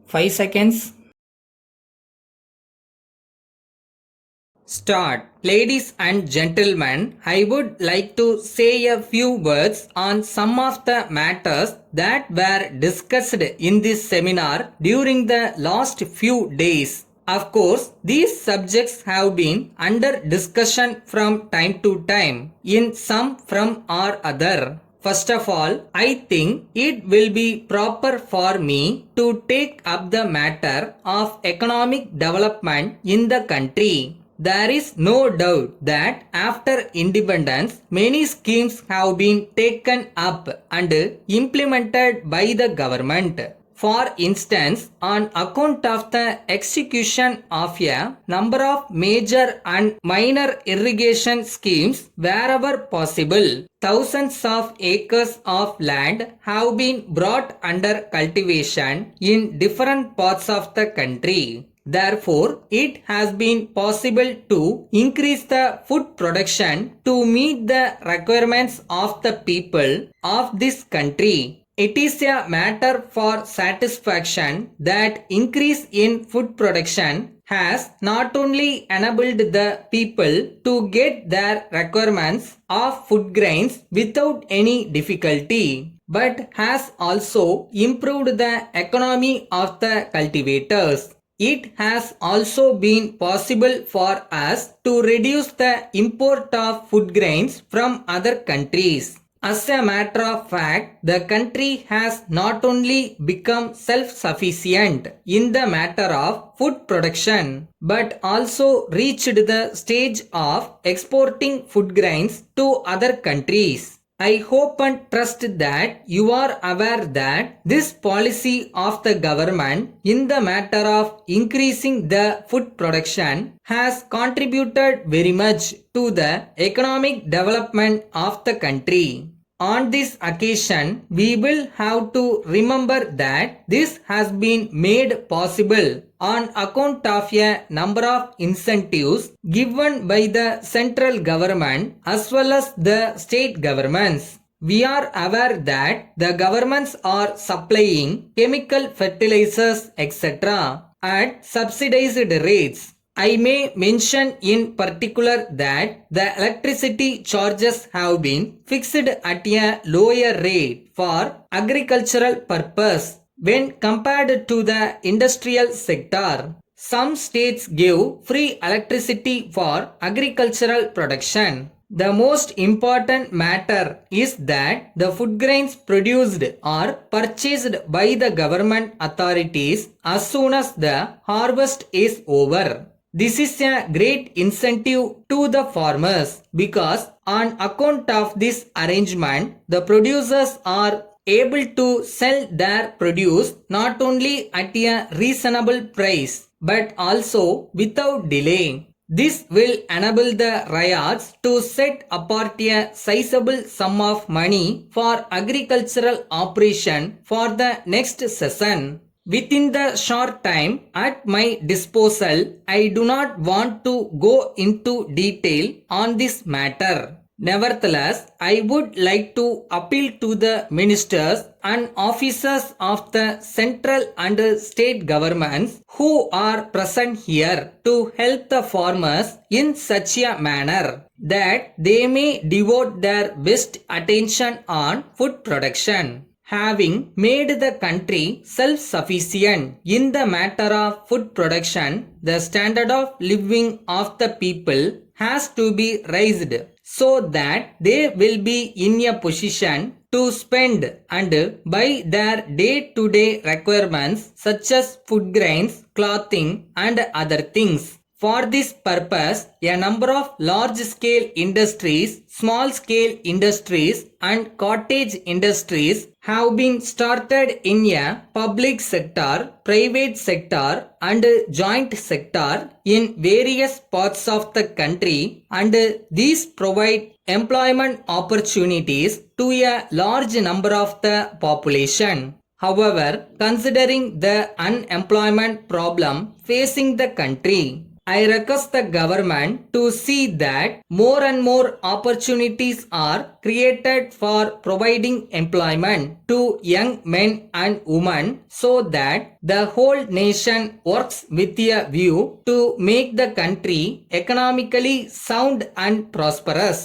5 seconds. Start. Ladies and gentlemen, I would like to say a few words on some of the matters that were discussed in this seminar during the last few days. Of course, these subjects have been under discussion from time to time in some form or other. First of all, I think it will be proper for me to take up the matter of economic development in the country. There is no doubt that after independence, many schemes have been taken up and implemented by the government. For instance, on account of the execution of a number of major and minor irrigation schemes wherever possible, thousands of acres of land have been brought under cultivation in different parts of the country. Therefore, it has been possible to increase the food production to meet the requirements of the people of this country. It is a matter for satisfaction that increase in food production has not only enabled the people to get their requirements of food grains without any difficulty, but has also improved the economy of the cultivators. It has also been possible for us to reduce the import of food grains from other countries. As a matter of fact, the country has not only become self-sufficient in the matter of food production, but also reached the stage of exporting food grains to other countries. I hope and trust that you are aware that this policy of the government in the matter of increasing the food production has contributed very much to the economic development of the country. On this occasion, we will have to remember that this has been made possible on account of a number of incentives given by the central government as well as the state governments. We are aware that the governments are supplying chemical fertilizers etc. at subsidized rates. I may mention in particular that the electricity charges have been fixed at a lower rate for agricultural purpose when compared to the industrial sector. Some states give free electricity for agricultural production. The most important matter is that the food grains produced are purchased by the government authorities as soon as the harvest is over. This is a great incentive to the farmers because on account of this arrangement, the producers are able to sell their produce not only at a reasonable price but also without delay. This will enable the ryots to set apart a sizable sum of money for agricultural operation for the next season. Within the short time at my disposal, I do not want to go into detail on this matter. Nevertheless, I would like to appeal to the ministers and officers of the central and state governments who are present here to help the farmers in such a manner that they may devote their best attention on food production. Having made the country self-sufficient in the matter of food production, the standard of living of the people has to be raised so that they will be in a position to spend and buy their day-to-day requirements such as food grains, clothing and other things. For this purpose, a number of large-scale industries, small-scale industries and cottage industries have been started in a public sector, private sector and joint sector in various parts of the country, and these provide employment opportunities to a large number of the population. However, considering the unemployment problem facing the country, I request the government to see that more and more opportunities are created for providing employment to young men and women so that the whole nation works with a view to make the country economically sound and prosperous.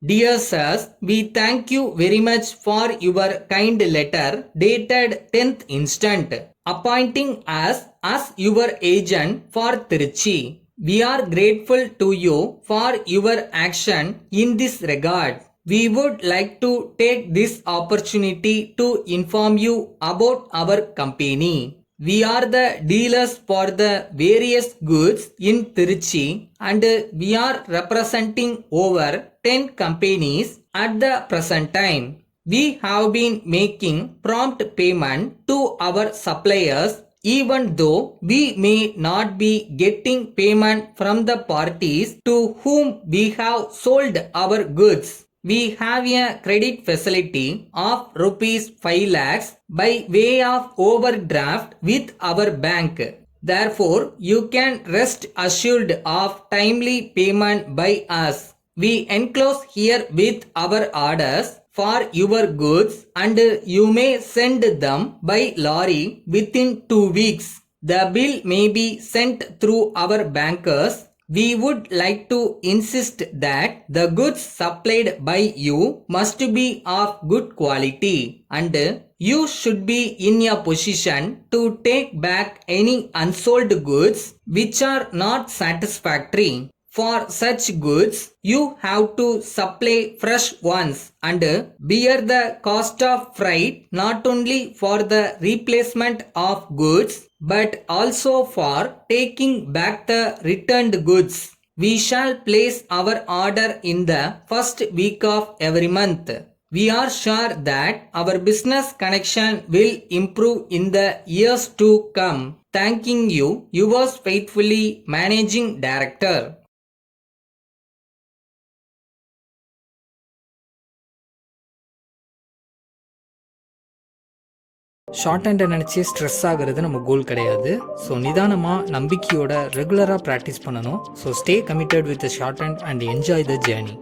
Dear sirs, we thank you very much for your kind letter dated 10th instant, appointing us as your agent for Trichy. We are grateful to you for your action in this regard. We would like to take this opportunity to inform you about our company. We are the dealers for the various goods in Trichy and we are representing over 10 companies at the present time. We have been making prompt payment to our suppliers even though we may not be getting payment from the parties to whom we have sold our goods. We have a credit facility of rupees 5 lakhs by way of overdraft with our bank. Therefore, you can rest assured of timely payment by us. We enclose here with our orders for your goods and you may send them by lorry within 2 weeks. The bill may be sent through our bankers. We would like to insist that the goods supplied by you must be of good quality and you should be in a position to take back any unsold goods which are not satisfactory. For such goods, you have to supply fresh ones and bear the cost of freight not only for the replacement of goods but also for taking back the returned goods. We shall place our order in the first week of every month. We are sure that our business connection will improve in the years to come. Thanking you, yours faithfully, Managing Director. Short ஹேண்டை நினச்சி stress ஆகிறது நம்ம கோல் கிடையாது. So நிதானமாக நம்பிக்கையோட ரெகுலராக practice பண்ணணும். So stay committed with short hand and enjoy the journey.